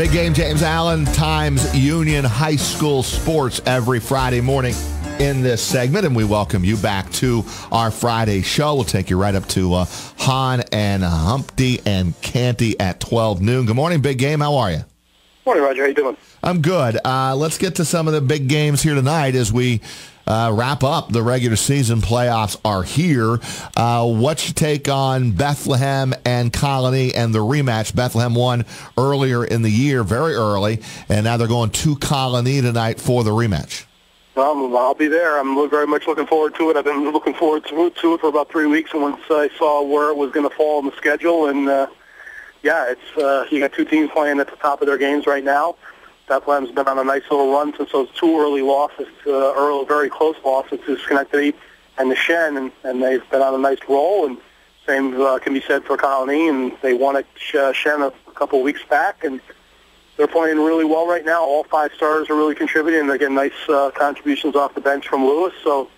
Big Game James Allen, Times Union High School Sports every Friday morning in this segment, and we welcome you back to our Friday show. We'll take you right up to Hahn and Humpty and Canty at 12 noon. Good morning, Big Game. How are you? Morning, Roger. How you doing? I'm good. Let's get to some of the big games here tonight as we wrap up. The regular season playoffs are here. What's your take on Bethlehem and Colony and the rematch? Bethlehem won earlier in the year, very early, and now they're going to Colony tonight for the rematch. I'll be there. I'm very much looking forward to it. I've been looking forward to it for about 3 weeks, and once I saw where it was going to fall in the schedule, and it's you got two teams playing at the top of their games right now. Bethlehem's been on a nice little run since those two early losses, very close losses to Schenectady and the Shen, and they've been on a nice roll. And same can be said for Colony, and they won at Shen a couple of weeks back, and they're playing really well right now. All five starters are really contributing. They're getting nice contributions off the bench from Lewis, so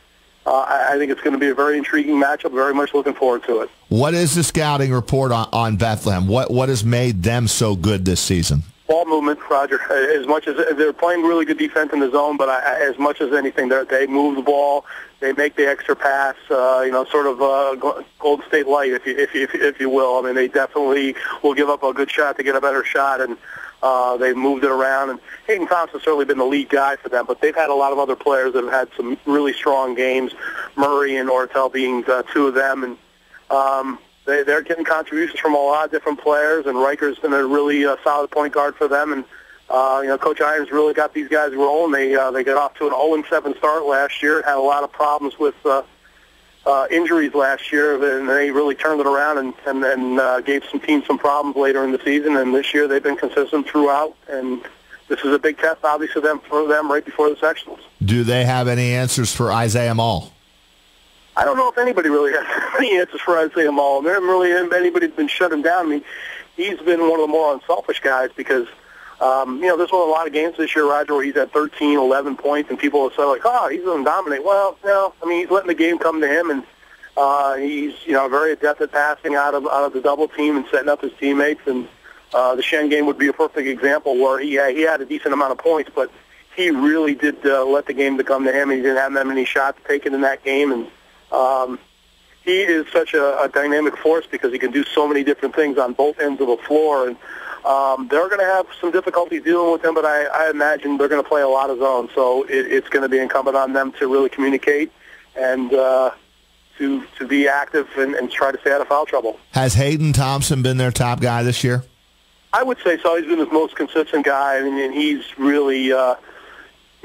I think it's going to be a very intriguing matchup. Very much looking forward to it. What is the scouting report on Bethlehem? What has made them so good this season? Ball movement, Roger. As much as they're playing really good defense in the zone, but as much as anything, they move the ball. They make the extra pass. Sort of Golden State light, if you will. I mean, they definitely will give up a good shot to get a better shot, and they've moved it around. And Hayden Thompson's certainly been the lead guy for them, but they've had a lot of other players that have had some really strong games. Murray and Ortel being two of them, and they're getting contributions from a lot of different players, and Riker's been a really solid point guard for them. And Coach Irons really got these guys rolling. They got off to an 0-7 start last year. Had a lot of problems with injuries last year, and they really turned it around and gave some teams some problems later in the season. And this year they've been consistent throughout. And this is a big test, obviously, for them right before the sectionals. Do they have any answers for Isaiah Mall? I don't know if anybody really has any answers for Isaiah Mall. There haven't really anybody's been shut him down. I mean, he's been one of the more unselfish guys because, there's been a lot of games this year, Roger, where he's at 13, 11 points, and people will say, like, he's going to dominate. Well, no, I mean, he's letting the game come to him, and he's, very adept at passing out of the double team and setting up his teammates. And the Shen game would be a perfect example where he had a decent amount of points, but he really did let the game to come to him, and he didn't have that many shots taken in that game. And he is such a dynamic force because he can do so many different things on both ends of the floor. And they're going to have some difficulty dealing with him, but I imagine they're going to play a lot of zone. So it's going to be incumbent on them to really communicate and to be active and try to stay out of foul trouble. Has Hayden Thompson been their top guy this year? I would say so. He's been the most consistent guy, and he's really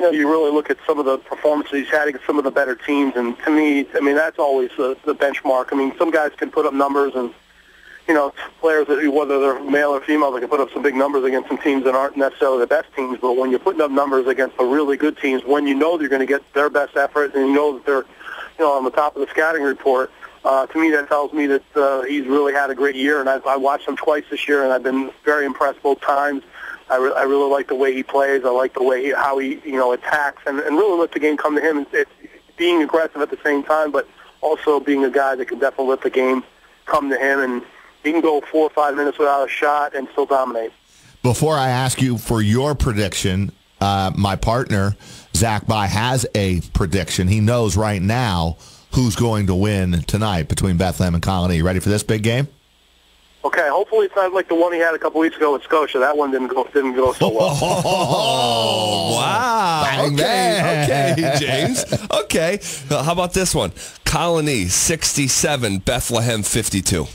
you really look at some of the performances he's had against some of the better teams, and to me, I mean, that's always the benchmark. I mean, some guys can put up numbers, and, players, whether they're male or female, they can put up some big numbers against some teams that aren't necessarily the best teams, but when you're putting up numbers against the really good teams, when you know they're going to get their best effort, and you know that they're, on the top of the scouting report, to me, that tells me that he's really had a great year, and I watched him twice this year, and I've been very impressed both times. I really like the way he plays. I like the way how he attacks and really let the game come to him. It's being aggressive at the same time, but also being a guy that can definitely let the game come to him. And he can go 4 or 5 minutes without a shot and still dominate. Before I ask you for your prediction, my partner, Zach By, has a prediction. He knows right now who's going to win tonight between Bethlehem and Colony. You ready for this big game? Okay, hopefully it's not like the one he had a couple weeks ago with Scotia. That one didn't go so well. Oh, wow. Okay, James. Okay. How about this one? Colony 67, Bethlehem 52.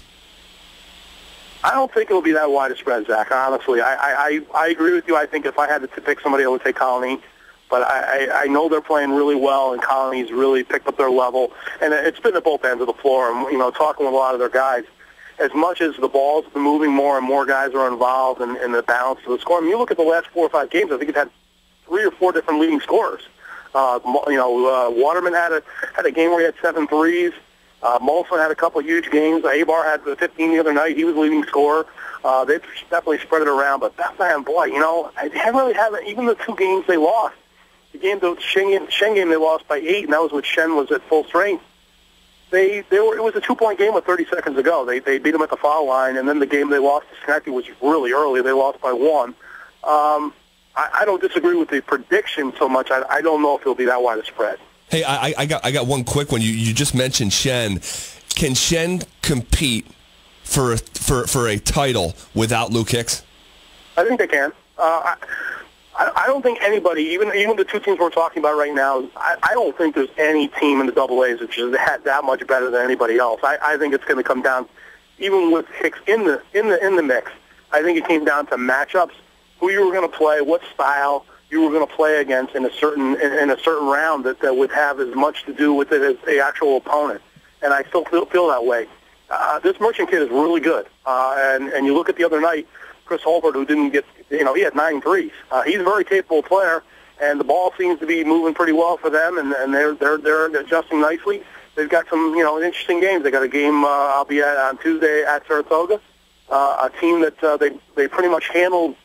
I don't think it'll be that wide a spread, Zach, honestly. I agree with you. I think if I had to pick somebody, I would take Colony. But I know they're playing really well, and Colony's really picked up their level. And it's been at both ends of the floor. And, talking with a lot of their guys, as much as the ball's been moving more and more guys are involved in the balance of the score, I mean, you look at the last 4 or 5 games, I think it had 3 or 4 different leading scorers. Waterman had a game where he had 7 threes. Molson had a couple of huge games. Abar had 15 the other night. He was leading scorer. They've definitely spread it around. But Bethlehem, boy, I really haven't, even the 2 games they lost, the Shen game they lost by 8, and that was when Shen was at full strength. It was a 2-point game with 30 seconds to go. They beat them at the foul line, and then the game they lost to Schenectady was really early. They lost by 1. I don't disagree with the prediction so much. I don't know if it'll be that wide a spread. Hey, I got one quick one. You just mentioned Shen. Can Shen compete for a title without Luke Hicks? I think they can. I don't think anybody, even the two teams we're talking about right now, I don't think there's any team in the AA that's just that much better than anybody else. I think it's going to come down, even with Hicks in the mix. I think it came down to matchups, who you were going to play, what style you were going to play against in a certain round that would have as much to do with it as the actual opponent. And I still feel that way. This Merchant kid is really good, and you look at the other night, Chris Holbert, who didn't get, he had 9 threes. He's a very capable player, and the ball seems to be moving pretty well for them, and they're adjusting nicely. They've got some, interesting games. They got a game, I'll be at on Tuesday at Saratoga, a team that they pretty much handled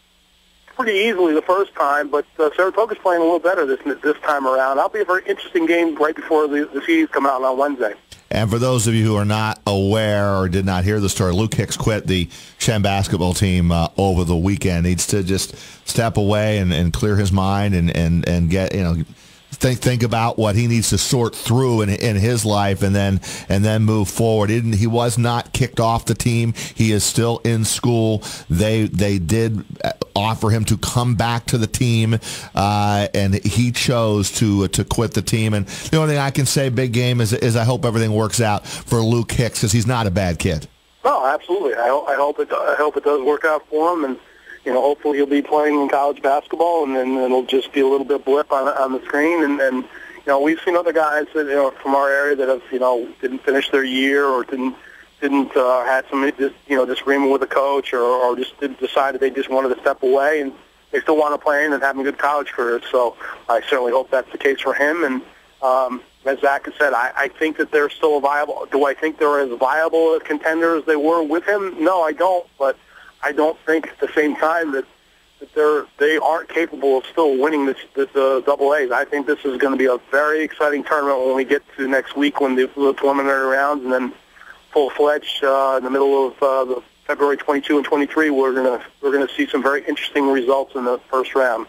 pretty easily the first time, but Saratoga's playing a little better this time around. That'll be a very interesting game right before the series come out on Wednesday. And for those of you who are not aware or did not hear the story, Luke Hicks quit the Shen basketball team over the weekend. Needs to just step away and clear his mind and get, think about what he needs to sort through in his life and then move forward. He was not kicked off the team. He is still in school. They did offer him to come back to the team, and he chose to quit the team. And the only thing I can say, big game, is I hope everything works out for Luke Hicks, because he's not a bad kid. No, absolutely. I hope it does work out for him, and hopefully he'll be playing in college basketball, and then it'll just be a little bit blip on the screen. And we've seen other guys that from our area that have didn't finish their year or didn't had some disagreement with the coach or just decided they just wanted to step away, and they still want to play and having good college careers. So I certainly hope that's the case for him. And as Zach has said, I think that they're still viable. Do I think they're as viable a contender as they were with him? No, I don't. But I don't think at the same time that they aren't capable of still winning this double A's. I think this is going to be a very exciting tournament when we get to next week, when the preliminary rounds, and then full-fledged in the middle of the February 22 and 23. We're gonna see some very interesting results in the first round.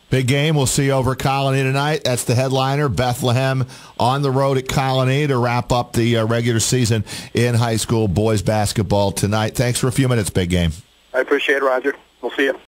Big game. We'll see you over at Colony tonight. That's the headliner. Bethlehem on the road at Colony to wrap up the regular season in high school boys basketball tonight. Thanks for a few minutes, Big Game. I appreciate it, Roger. We'll see you.